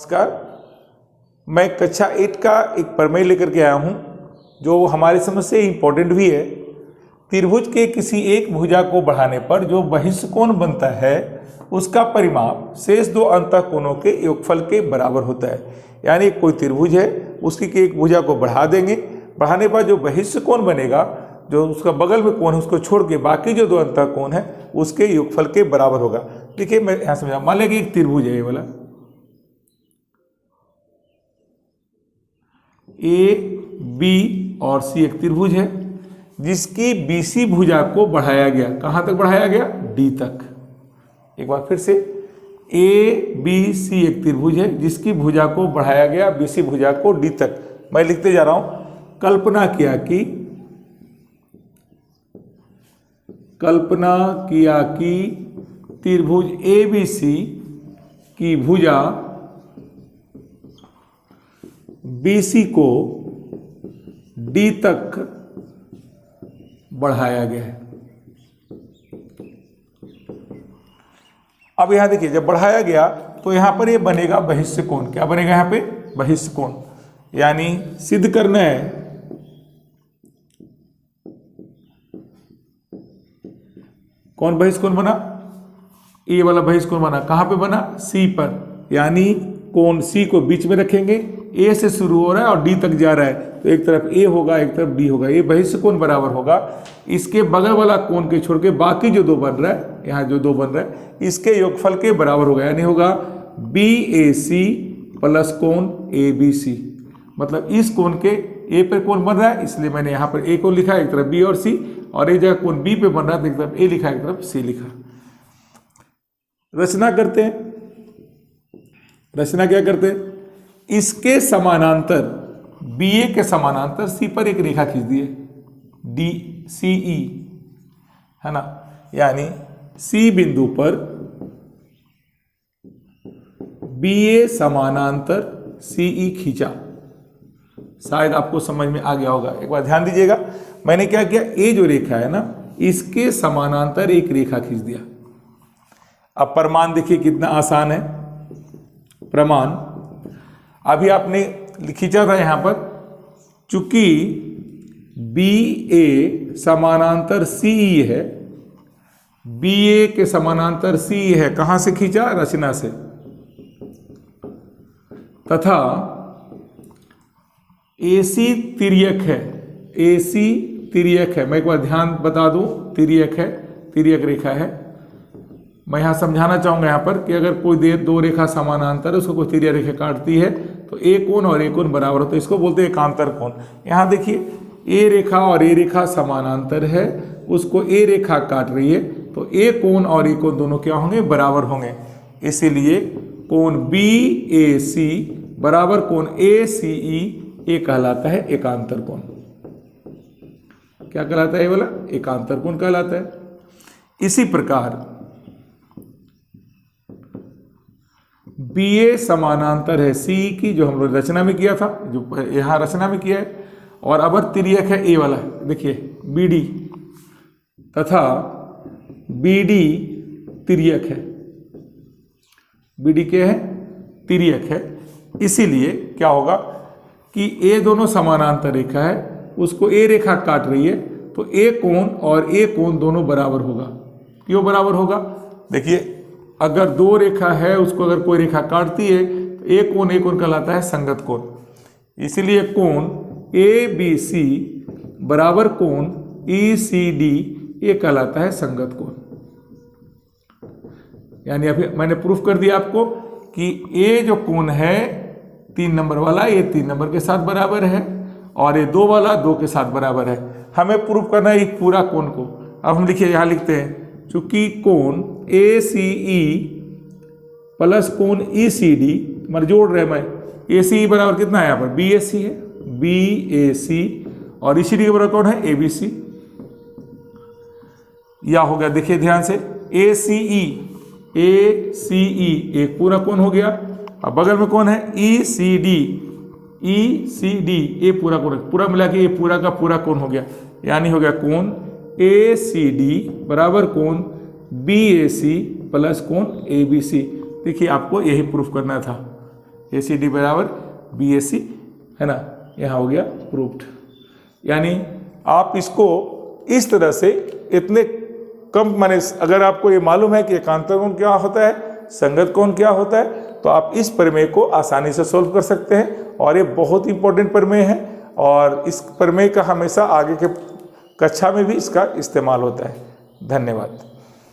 नमस्कार। मैं कक्षा 8 का एक प्रमेय लेकर के आया हूँ जो हमारी समझ से इम्पोर्टेंट भी है। त्रिभुज के किसी एक भुजा को बढ़ाने पर जो बहिष्कोण बनता है उसका परिमाप शेष दो अंतःकोणों के योगफल के बराबर होता है। यानी कोई त्रिभुज है, उसकी एक भुजा को बढ़ा देंगे, बढ़ाने पर जो बहिष्कोण बनेगा, जो उसका बगल में कोण है उसको छोड़ के बाकी जो दो अंतःकोण है उसके योगफल के बराबर होगा। देखिए मैं यहाँ समझा, मान लिया कि एक त्रिभुज है ये वाला ए बी और सी, एक त्रिभुज है जिसकी बीसी भुजा को बढ़ाया गया। कहाँ तक बढ़ाया गया? डी तक। एक बार फिर से, ए बी सी एक त्रिभुज है जिसकी भुजा को बढ़ाया गया बीसी भुजा को डी तक। मैं लिखते जा रहा हूं, कल्पना किया कि त्रिभुज ए बी सी की भुजा बीसी को डी तक बढ़ाया गया है। अब यहां देखिए, जब बढ़ाया गया तो यहां पर ये बनेगा बहिष्कोण। क्या बनेगा यहां पे? बहिष्कोण। यानी सिद्ध करना है कौन बहिष्कोण बना? ये वाला बहिष्कोण बना। कहां पे बना? सी पर। यानी कोण सी को बीच में रखेंगे, ए से शुरू हो रहा है और डी तक जा रहा है, तो एक तरफ ए होगा एक तरफ डी होगा। ये बहिष्कोण बराबर होगा इसके बगल वाला कोण के छोड़ के बाकी जो दो बन रहा है, यहाँ जो दो बन रहा है इसके योगफल के बराबर होगा। यानी होगा बी ए सी प्लस कोण ए बी सी। मतलब इस कोण के ए पर कोण बन रहा है इसलिए मैंने यहाँ पर ए को लिखा, एक तरफ बी और सी, और एक जगह कोण बी पे बन रहा है तो एक तरफ ए लिखा एक तरफ सी लिखा। रचना करते हैं। रचना क्या करते हैं? इसके समानांतर बी ए के समानांतर सी पर एक रेखा खींच दिए, डी सी ई, है ना। यानी सी बिंदु पर बी ए समानांतर सी ई खींचा। शायद आपको समझ में आ गया होगा। एक बार ध्यान दीजिएगा, मैंने क्या किया, ए जो रेखा है ना इसके समानांतर एक रेखा खींच दिया। अब प्रमाण देखिए कितना आसान है। प्रमाण अभी आपने खींचा था यहां पर, चूंकि बी ए समानांतर सी ई है, बी ए के समानांतर सी ई है, कहां से खींचा? रचना से। तथा एसी तिर्यक है, एसी तिर्यक है। मैं एक बार ध्यान बता दूं, तिर्यक है, तिर्यक रेखा है। मैं यहाँ समझाना चाहूँगा यहाँ पर कि अगर कोई दो रेखा समानांतर है, उसको कोई तिर्यक रेखा काटती है तो ए कोण और ए कोण बराबर होता है, इसको बोलते हैं एकांतर कोण। यहाँ देखिए, ए रेखा और ए रेखा समानांतर है, उसको ए रेखा काट रही है तो ए कोण और ए कोण दोनों क्या होंगे? बराबर होंगे। इसीलिए कोण बी ए सी बराबर कोण ए सी ई, ये कहलाता है एकांतर कोण। क्या कहलाता है? ये वाला एकांतर कोण कहलाता है। इसी प्रकार बी ए समानांतर है सी की, जो हम लोग रचना में किया था, जो यहाँ रचना में किया है, और अबर तिर्यक है ए वाला, देखिए बी डी, तथा बी डी तिर्यक है। बी डी क्या है? तिर्यक है। इसीलिए क्या होगा कि ए दोनों समानांतर रेखा है, उसको ए रेखा काट रही है तो ए कोण और ए कोण दोनों बराबर होगा। क्यों बराबर होगा? देखिए, अगर दो रेखा है उसको अगर कोई रेखा काटती है तो ए कोण कहलाता है संगत कोण। इसीलिए कोण ए बी सी बराबर कोण ई सी डी, ये कहलाता है संगत कोण। यानी अभी मैंने प्रूफ कर दिया आपको कि ए जो कोण है 3 नंबर वाला, ये 3 नंबर के साथ बराबर है, और ये 2 वाला 2 के साथ बराबर है। हमें प्रूफ करना है पूरा कोण को। अब हम लिखिए, यहाँ लिखते हैं, चूंकि कोण ए सी ई प्लस कोण ई सी डी, मतलब जोड़ रहे मैं, ए सी ई बराबर कितना है यहाँ पर? बी ए सी है, बी ए सी, और ई सी डी के बराबर कौन है? A B C. या हो गया, देखिए ध्यान से, ए सी ई, ए सी ई एक पूरा कोण हो गया। अब बगल में कौन है? ई सी डी, ई सी डी, ये पूरा कोण, पूरा मिला के ये पूरा का पूरा कोण हो गया। यानी हो गया कोण ए सी डी बराबर कोण बी ए सी प्लस कोण ए बी सी। देखिए आपको यही प्रूफ करना था। ACD बराबर BAC, है ना, यहाँ हो गया प्रूफ्ड। यानी आप इसको इस तरह से इतने कम, माने अगर आपको ये मालूम है कि एकांतर कोण क्या होता है, संगत कोण क्या होता है, तो आप इस प्रमेय को आसानी से सोल्व कर सकते हैं। और ये बहुत इंपॉर्टेंट प्रमेय है और इस प्रमेय का हमेशा आगे के कक्षा में भी इसका इस्तेमाल होता है। धन्यवाद।